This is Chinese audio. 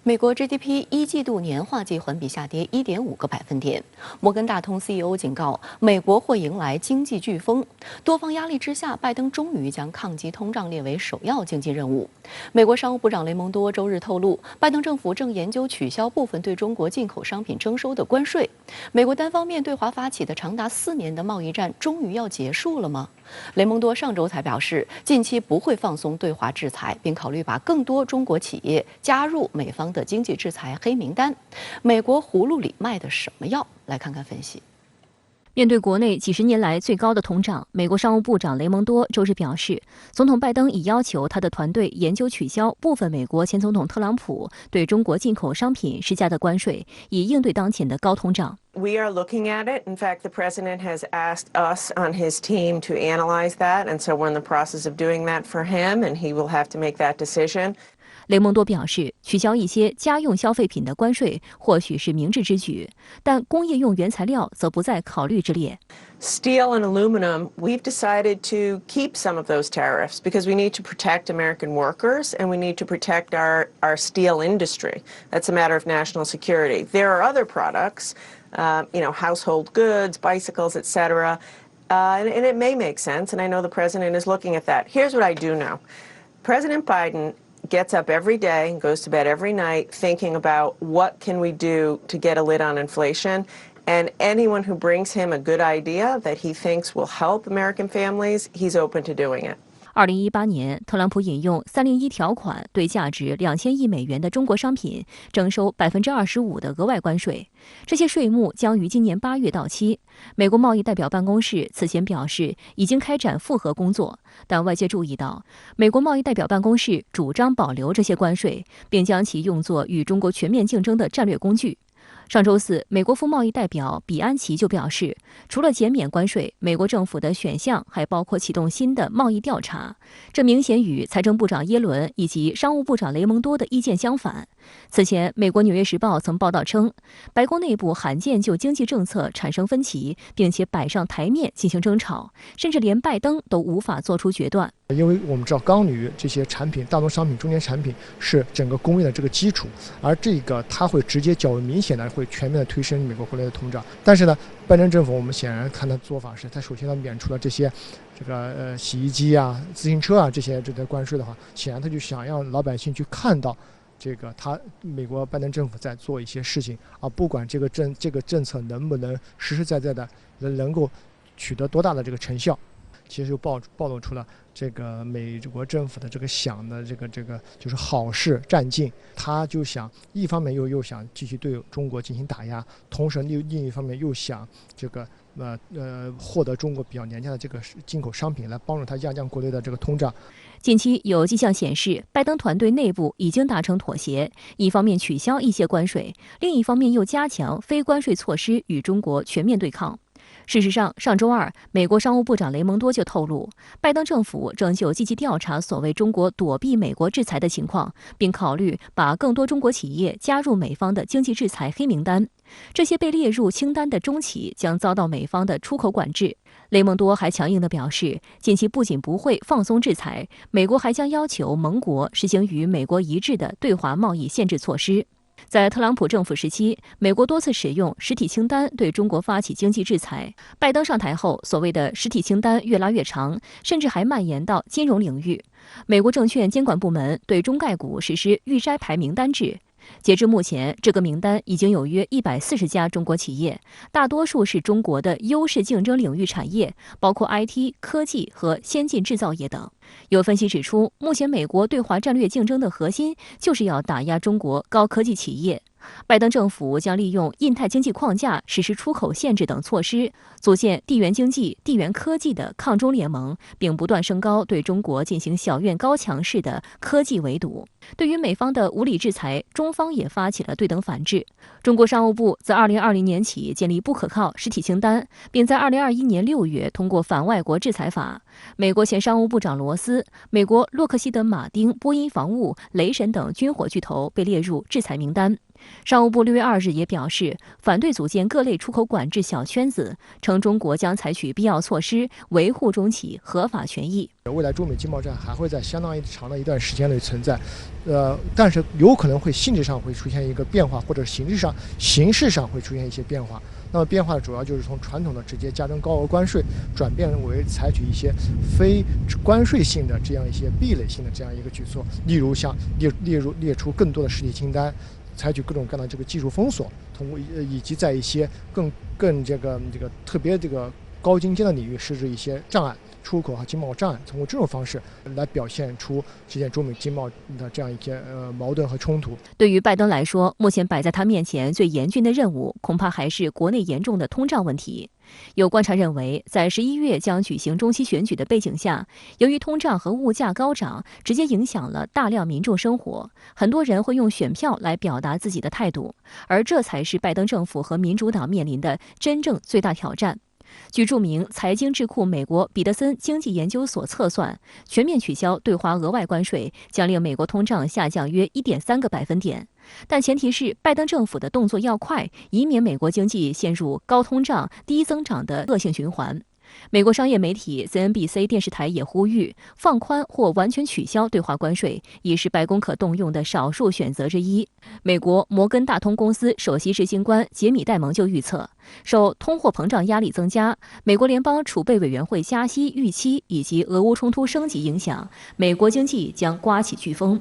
美国 GDP 一季度年化季环比下跌1.5个百分点。摩根大通 CEO 警告，美国或迎来经济飓风。多方压力之下，拜登终于将抗击通胀列为首要经济任务。美国商务部长雷蒙多周日透露，拜登政府正研究取消部分对中国进口商品征收的关税。美国单方面对华发起的长达4年的贸易战，终于要结束了吗？雷蒙多上周才表示，近期不会放松对华制裁，并考虑把更多中国企业加入美方的经济制裁黑名单。美国葫芦里卖的什么药？来看看分析。面对国内几十年来最高的通胀，美国商务部长雷蒙多周日表示，总统拜登已要求他的团队研究取消部分美国前总统特朗普对中国进口商品施加的关税，以应对当前的高通胀。We are looking at it. In fact, the president has asked us on his team to analyze that, and so we're in the process of doing that for him, and he will have to make that decision. 雷蒙多表示，取消一些家用消费品的关税或许是明智之举，但工业用原材料则不在考虑之列。Steel and aluminum, we've decided to keep some of those tariffs because we need to protect American workers and we need to protect our steel industry. That's a matter of national security. There are other products, household goods, bicycles, etc., and it may make sense, and I know the president is looking at that. Here's what I do know. President Biden gets up every day and goes to bed every night thinking about what can we do to get a lid on inflation. And anyone who brings him a good idea that he thinks will help American families, he's open to doing it. 2018年，特朗普引用301条款，对价值2000亿美元的中国商品征收25%的额外关税。这些税目将于今年8月到期。美国贸易代表办公室此前表示，已经开展复核工作，但外界注意到，美国贸易代表办公室主张保留这些关税，并将其用作与中国全面竞争的战略工具。上周四，美国副贸易代表比安奇就表示，除了减免关税，美国政府的选项还包括启动新的贸易调查。这明显与财政部长耶伦以及商务部长雷蒙多的意见相反。此前，美国《纽约时报》曾报道称，白宫内部罕见就经济政策产生分歧，并且摆上台面进行争吵，甚至连拜登都无法做出决断。因为我们知道钢铝这些产品、大宗商品、中间产品是整个工业的这个基础，而这个它会直接较为明显的会全面的推升美国国内的通胀。但是呢，拜登政府我们显然看他的做法是，他首先他免除了这些洗衣机啊、自行车啊这些关税的话，显然他就想让老百姓去看到他美国拜登政府在做一些事情啊，不管这个政策能不能实实在在的能够取得多大的这个成效。其实就暴露出了这个美国政府的这个想的这个就是好事占尽，他就想一方面又想继续对中国进行打压，同时另一方面又想获得中国比较廉价的这个进口商品，来帮助他压降国内的这个通胀。近期有迹象显示，拜登团队内部已经达成妥协，一方面取消一些关税，另一方面又加强非关税措施与中国全面对抗。事实上，上周二，美国商务部长雷蒙多就透露，拜登政府正就积极调查所谓中国躲避美国制裁的情况，并考虑把更多中国企业加入美方的经济制裁黑名单。这些被列入清单的中企将遭到美方的出口管制。雷蒙多还强硬地表示，近期不仅不会放松制裁，美国还将要求盟国实行与美国一致的对华贸易限制措施。在特朗普政府时期，美国多次使用实体清单对中国发起经济制裁。拜登上台后，所谓的实体清单越拉越长，甚至还蔓延到金融领域。美国证券监管部门对中概股实施预摘牌名单制。截至目前，这个名单已经有约140家中国企业，大多数是中国的优势竞争领域产业，包括 IT、科技和先进制造业等。有分析指出，目前美国对华战略竞争的核心就是要打压中国高科技企业。拜登政府将利用印太经济框架实施出口限制等措施，组建地缘经济、地缘科技的抗中联盟，并不断升高对中国进行小院高墙式的科技围堵。对于美方的无理制裁，中方也发起了对等反制。中国商务部自2020年起建立不可靠实体清单，并在2021年6月通过反外国制裁法。美国前商务部长罗斯、美国洛克希德马丁、波音防务、雷神等军火巨头被列入制裁名单。商务部6月2日也表示，反对组建各类出口管制小圈子，称中国将采取必要措施维护中企合法权益。未来中美经贸战还会在相当长的一段时间内存在，但是有可能会性质上会出现一个变化，或者形式上会出现一些变化。那么变化主要就是从传统的直接加征高额关税，转变为采取一些非关税性的这样一些壁垒性的这样一个举措，例如像列出更多的实体清单，采取各种各样的这个技术封锁，以及在一些更这个特别这个高精尖的领域设置一些障碍。出口和经贸障碍，通过这种方式来表现出之间中美经贸的这样一些矛盾和冲突。对于拜登来说，目前摆在他面前最严峻的任务，恐怕还是国内严重的通胀问题。有观察认为，在11月将举行中期选举的背景下，由于通胀和物价高涨，直接影响了大量民众生活，很多人会用选票来表达自己的态度，而这才是拜登政府和民主党面临的真正最大挑战。据著名财经智库美国彼得森经济研究所测算，全面取消对华额外关税将令美国通胀下降约1.3个百分点，但前提是拜登政府的动作要快，以免美国经济陷入高通胀、低增长的恶性循环。美国商业媒体 CNBC 电视台也呼吁，放宽或完全取消对华关税已是白宫可动用的少数选择之一。美国摩根大通公司首席执行官杰米·戴蒙就预测，受通货膨胀压力增加、美国联邦储备委员会加息预期以及俄乌冲突升级影响，美国经济将刮起飓风。